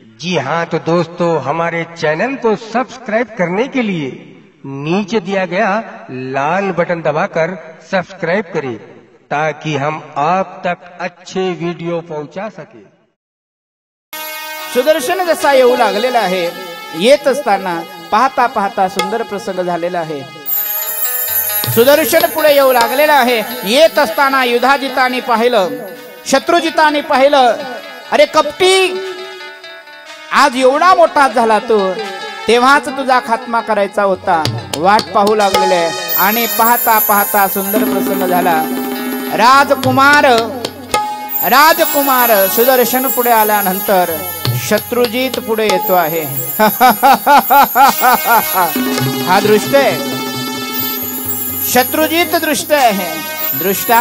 जी हाँ, तो दोस्तों हमारे चैनल को सब्सक्राइब करने के लिए नीचे दिया गया लाल बटन दबाकर सब्सक्राइब करें ताकि हम आप तक अच्छे वीडियो पहुंचा सके। सुदर्शन जसा येऊ लागलेला आहे, येत असताना पाहता पाहता सुंदर प्रसंग झालेला आहे। सुदर्शन पुढे येऊ लागलेला आहे, येत असताना युधाजिताने पाहिलं, शत्रुजिताने पाहिलं, अरे कपटी, आज एवढा मोठा झाला तू, तेव्हाच तुझा खात्मा करायचा होता। वाट पाहू लागलेले आणि पाहता पाहता सुंदर प्रसंग झाला। राजकुमार सुदर्शन पुढे आल्यानंतर शत्रुजित पुढे येतो आहे। हा दृष्ट आहे, शत्रुजित दृष्ट आहे, दृष्टा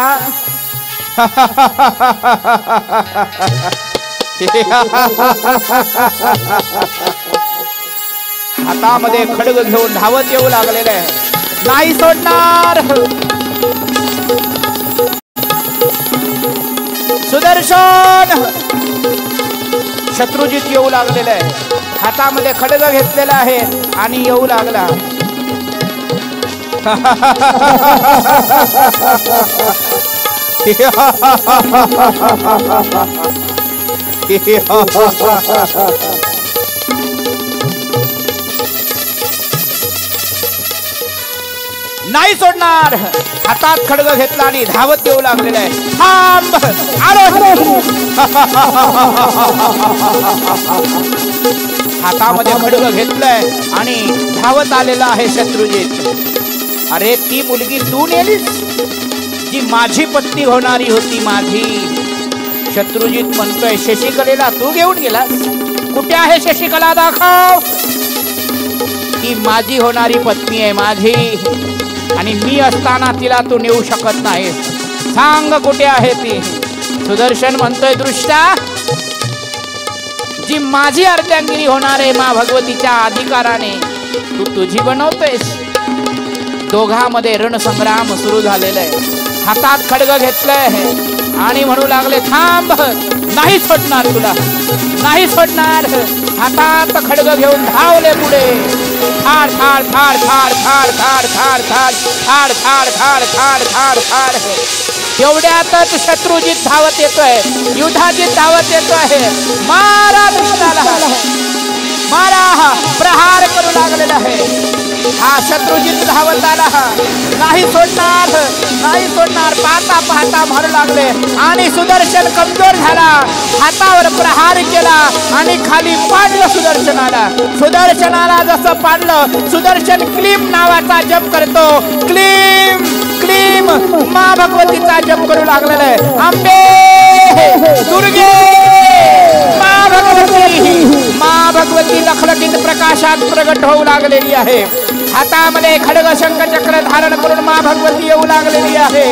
हातामध्ये खड्ग घेऊन धावत येऊ लागलेले आहे, नाही सोडणार। सुदर्शन, शत्रुजित येऊ लागलेला आहे, हातामध्ये खड्ग घेतलेला आहे आणि येऊ लागला। नाही सोडणार, हातात खड्ग घेतला आणि धावत येऊ लागलेला आहे। थांब, आलो। हातामध्ये खड्ग घेतलंय आणि धावत आलेला आहे शत्रुजित। अरे ती मुलगी तू नेलीस, जी माझी पत्नी होणारी होती माझी। शत्रुजित म्हणतोय, शशिकलेला तू घेऊन गेलास? कुठे आहे शशिकला, दाखव। ती माझी होणारी पत्नी आहे, माझी, आणि मी असताना तिला तू नेऊ शकत नाहीस, सांग कुठे आहे ती? सुदर्शन म्हणतोय, दृष्टा, जी माझी अर्धांगिनी होणार आहे मा भगवतीच्या अधिकाराने तू तुझी बनवतोयस। दोघांमध्ये रणसंग्राम सुरू झालेला आहे, हातात खड्ग घेतलंय आणि म्हणू लागले, थांब, नाही सोडणार तुला, नाही सोडणार। हातात खड्ग घेऊन धावले पुढे, थाड थाड थाड थाड थाड थाड थाड थाड थाड थाड थाड थाड थाड थाड। एवढ्यातच शत्रुजित धावत येतोय, युधाजित धावत येतोय। मारा दुष्टाला, मारा, प्रहार करू लागलेला आहे। हा शत्रुजित धावत आला, नाही सोडणार, नाही सोडणार। पाहता पाहता मारू लागले आणि सुदर्शन कमजोर झाला, हातावर प्रहार केला आणि खाली पाडलं सुदर्शनाला। सुदर्शनाला जसं पाडलं, सुदर्शन क्लीम नावाचा जप करतो, क्लीम क्लीम मा भगवतीचा जप करू लागलेला आहे। अंबे, दुर्गे, मा भगवती, मा भगवती लखलखीत प्रकाशात प्रगट होऊ लागलेली आहे। हातामध्ये खड्ग शंख चक्र धारण करून मा भगवती येऊ लागलेली आहे।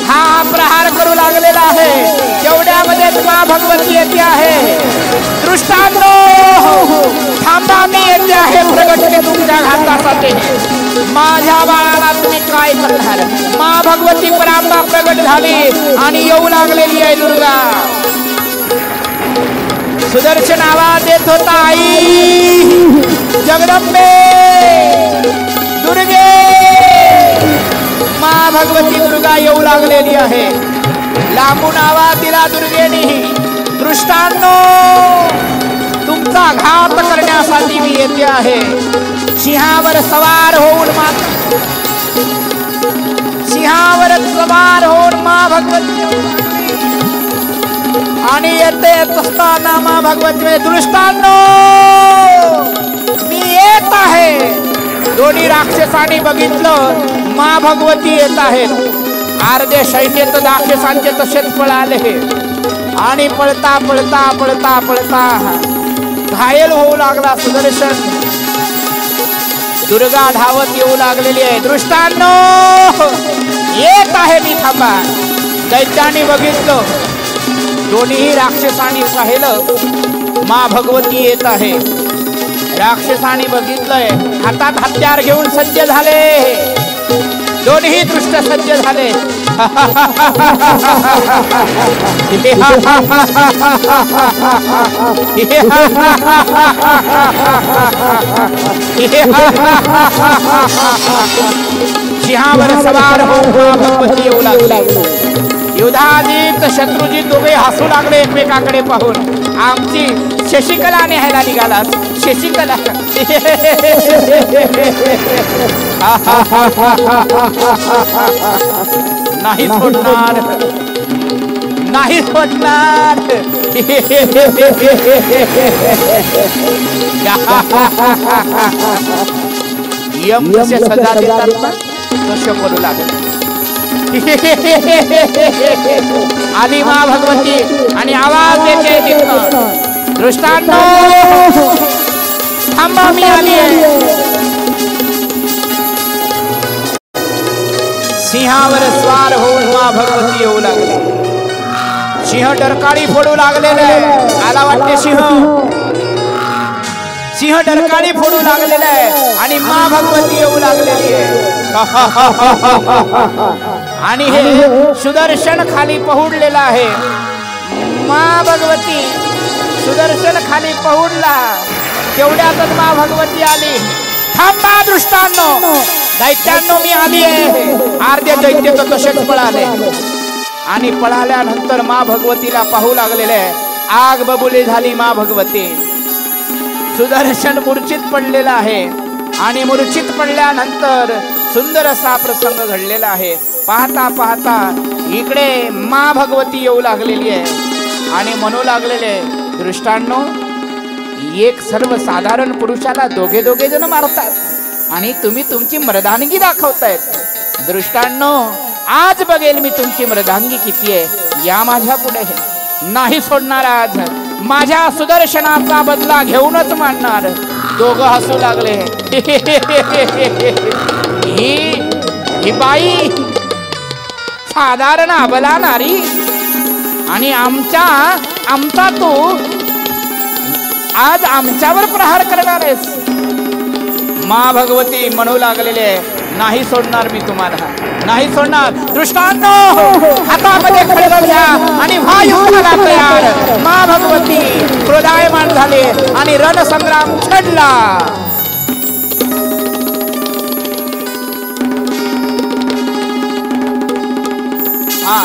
हा प्रहार करू लागलेला आहे, तेवढ्यामध्ये मा भगवती येते आहे। दृष्टांनो, थांबा, मी येते आहे, प्रगटते तुमच्या घातासाठी। माझ्या बाळाला तुम्ही काय करणार? मा भगवती परांबा प्रगट झाली आणि येऊ लागलेली आहे दुर्गा। सुदर्शन आवाज देत होता, आई जगदंबे, दुर्गे। मा भगवती दुर्गा येऊ लागलेली आहे, लांबून आवाज दिला दुर्गेने, दृष्टांनो, तुमचा घात करण्यासाठी मी येते आहे। सिंहावर सवार होऊन सिंहावर सवार होऊन मा भगवती आणि येते असताना मा भगवती, दृष्टांनो, मी येत आहे। दोन्ही राक्षसांनी बघितलं, मा भगवती येत आहेत। अर्धे सैन्य तर राक्षसांचे तसेच पळाले आणि पळता पळता पळता पळता घायल होऊ लागला सुदर्शन। दुर्गा धावत येऊ लागलेली आहे, दृष्टांनो, येत आहे मी, थांबा। दैत्याने बघितलं, दोन्ही राक्षसांनी पाहिलं, मा भगवती येत आहे। राक्षसांनी बघितलंय, हातात हत्यार घेऊन सज्ज झाले, दोन्ही दृष्ट सज्ज झाले। सिंहावर सवार होऊन भगवती येऊ लागली. युधाजित शत्रुजित दोघे हसू लागले एकमेकाकडे पाहून. आमची शशिकला न्यायला निघाला. शशिकला नाही सोडणार, नाही सोडणार. यम कसे सजा देतात ना तसे करू लागले. आली मा भगवती आणि आवाज देते तिथनं, दृष्टांनो थांबा, मी आली आहे. सिंहावर स्वार होऊन मा भगवती येऊ लागले. सिंह डरकाळी फोडू लागलेले. आला वाटते सिंह, सिंह डरकाळी फोडू लागलेला आहे आणि मा भगवती येऊ लागलेली आहे. आणि हे सुदर्शन खाली पहुडलेला आहे. मा भगवती सुदर्शन खाली पहुडला. तेवढ्यातच मा भगवती आली. थांबा दृष्टांनो, दैत्यांनो मी आली आहे. अर्धे दैत्य तर तसेच पळाले आणि पळाल्यानंतर मा भगवतीला पाहू लागलेले. आग बबुली झाली मा भगवती. सुदर्शन मूर्छित पडलेला आहे आणि मूर्छित पडल्यानंतर सुंदर असा प्रसंग घडलेला आहे. पाहता पाहता इकडे मा भगवती येऊ लागलेली आहे आणि म्हणू लागलेले, दृष्टांनो एक सर्वसाधारण पुरुषाला दोघे दोघे जण मारतात आणि तुम्ही तुमची मर्दानगी दाखवतायत. दृष्टांनो आज बघेल मी तुमची मर्दांगी किती आहे. या माझ्या पुढे नाही सोडणार. आज माझ्या सुदर्शनाचा बदला घेऊनच मानणार. दोघं हसू लागले. ही बाई साधारण अबला नारी आणि आमचा तू आज आमच्यावर प्रहार करणार आहेस. मा भगवती म्हणू लागलेले, नाही सोडणार मी तुम्हाला, नाही सोडणार. दृष्टांनो हातामध्ये खड्ग घ्या आणि व्हा युद्धाला तयार. मा भगवती क्रोधायमान झाले आणि रणसंग्राम छेडला. हा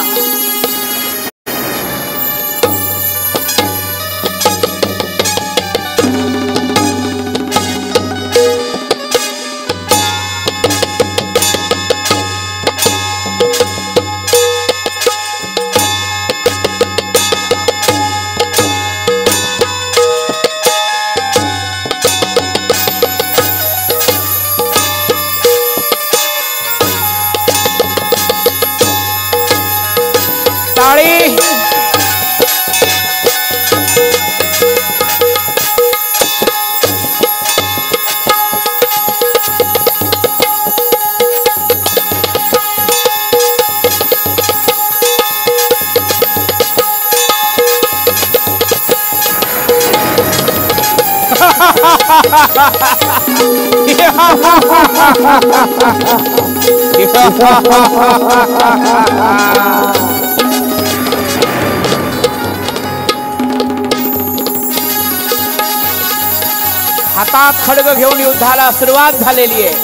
हातात खड्ग घेऊन युद्धाला सुरुवात झालेली आहे.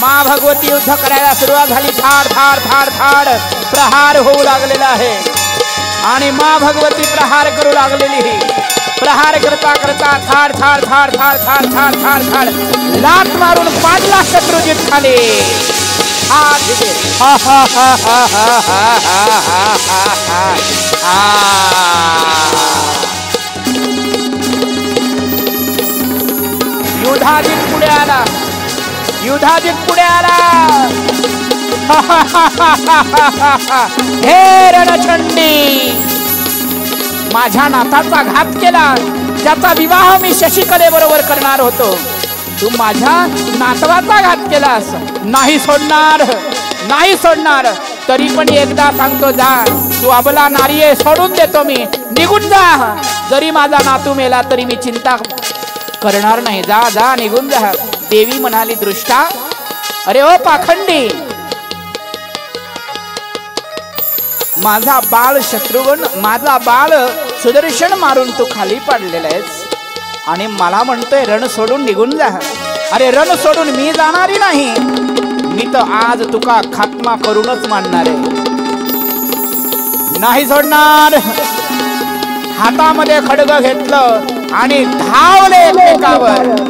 मा भगवती युद्ध करायला सुरुवात झाली. थाड थाड थाड थाड प्रहार होऊ लागलेला आहे आणि मा भगवती प्रहार करू लागलेली. प्रहार करता करता थाड थाड थाड थाड थाड थाड थाड थाड लात मारून पाडला शत्रुजित खाली. युधाजित पुढे आला. युधाजित पुढे आला. हे रणचंडी, माझ्या नाताचा घात केला. ज्याचा विवाह मी शशिकले बरोबर करणार होतो, तू माझ्या नातवाचा घात केलास. नाही सोडणार, नाही सोडणार. तरी पण एकदा सांगतो, जा. तू अबला नारी आहे, सोडून देतो मी. निघून जा. जरी माझा नातू मेला तरी मी चिंता करणार नाही. जा जा, निघून जा. देवी म्हणाली, दृष्टा, अरे ओ पाखंडी, माझा बाळ शत्रुघ्न, माझा बाळ सुदर्शन मारून तू खाली पाडलेला आहेस आणि मला म्हणतोय रण सोडून निघून जा. अरे रण सोडून मी जाणारी नाही, मी तर आज तुका खात्मा करूनच मानणार आहे, नाही सोडणार. हातामध्ये खड्ग घेतलं आणि धावले एकमेकावर.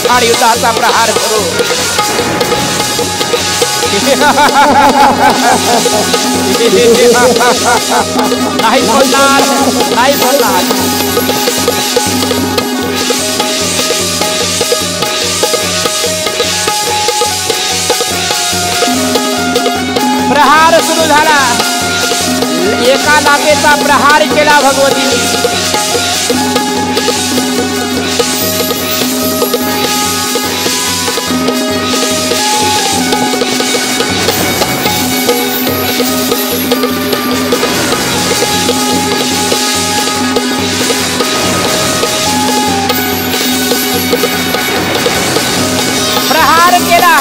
हार युद्धाचा प्रहार करू. नाही बोलणार, नाही बोलणार. प्रहार सुरू झाला. एका लाटेचा प्रहार केला भगवतीने. प्रहार केला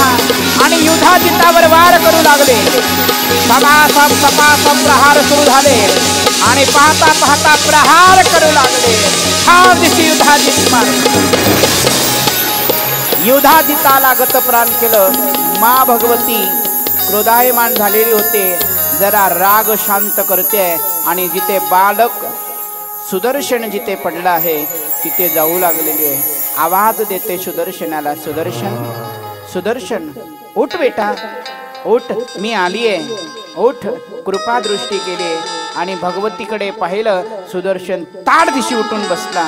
आणि युद्धाजितावर वार करू लागले. सपासप प्रहार सुरू झाले आणि पाहता पाहता प्रहार करू लागले. हा दिवशी युद्धाजित मारले. युद्धाजिताला गतप्राण केलं. मा भगवती क्रोधायमान झालेली होते. जरा राग शांत करते आणि जिथे बालक सुदर्शन जिथे पडला आहे तिथे जाऊ लागलेली आहे. आवाज देते सुदर्शनाला, सुदर्शन सुदर्शन उठ बेटा उठ, मी आली आहे, उठ. कृपा दृष्टी केली आणि भगवतीकडे पाहिलं. सुदर्शन ताड दिशी उठून बसला.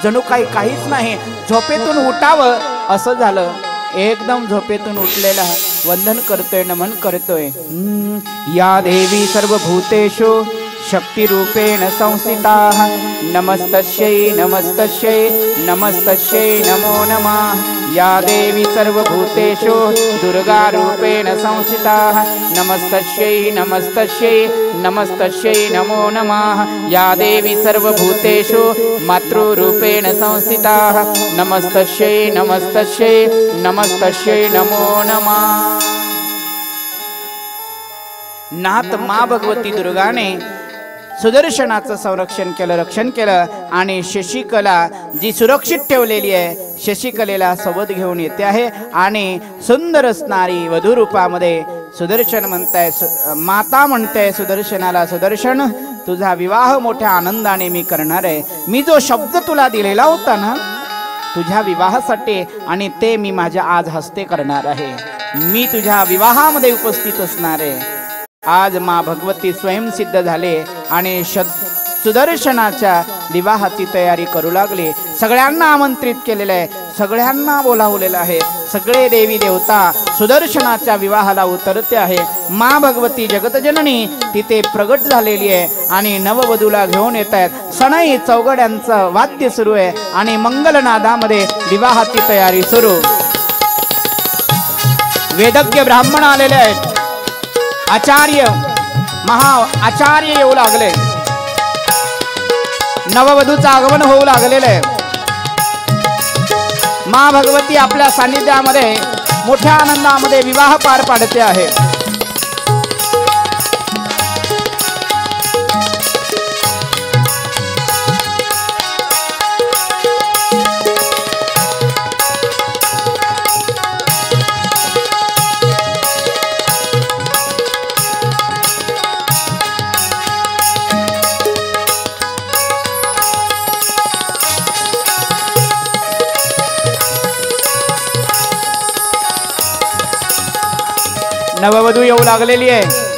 जणू काहीच नाही, झोपेतून उठावं असं झालं. एकदम झोपेतून उठलेला वंदन करतोय, नमन करतोय. या देवी सर्वभूतेषु शक्तिरूपेण संस्थिता. नमस्तस्यै नमस्तस्यै नमस्तस्यै नमो नमः. या देवी सर्वभूतेषु दुर्गारूपेण संस्थिता. नमस्तस्यै नमस्तस्यै नमस्तस्यै नमो नमः. या देवी सर्वभूतेषु मातृरूपेण संस्थिता. नमस्तस्यै नमस्तस्यै नमस्तस्यै नमो नमः. नाथ मा भगवती दुर्गाने सुदर्शनाचं संरक्षण केलं, रक्षण केलं आणि शशिकला जी सुरक्षित ठेवलेली आहे, शशिकलेला सोबत घेऊन येते आहे आणि सुंदर असणारी वधू रूपामध्ये सुदर्शन म्हणताय, माता म्हणते सुदर्शनाला, सुदर्शन तुझा विवाह मोठ्या आनंदाने मी करणार आहे. मी जो शब्द तुला दिलेला होता ना तुझ्या विवाहासाठी, आणि ते मी माझ्या आज हस्ते करणार आहे. मी तुझ्या विवाहामध्ये उपस्थित असणार आहे. आज मा भगवती स्वयंसिद्ध झाले आणि सुदर्शनाच्या विवाहाची तयारी करू लागले. सगळ्यांना आमंत्रित केलेलं आहे, सगळ्यांना बोलावलेलं आहे. सगळे देवी देवता सुदर्शनाच्या विवाहाला उतरते आहे. मा भगवती जगतजननी तिथे प्रगट झालेली आहे आणि नववधूला घेऊन येत आहेत. सनई चौघड्यांचं वाद्य सुरू आहे आणि मंगलनादामध्ये विवाहाची तयारी सुरू. वेदज्ञ ब्राह्मण आलेले आहेत, आचार्य महा आचार्य येऊ लागले. नववधूचं आगमन होऊ लागलेलं आहे. मा भगवती आपल्या सान्निध्यामध्ये मोठ्या आनंदामध्ये विवाह पार पाडते आहे. नववधू येऊ लागलेली आहे.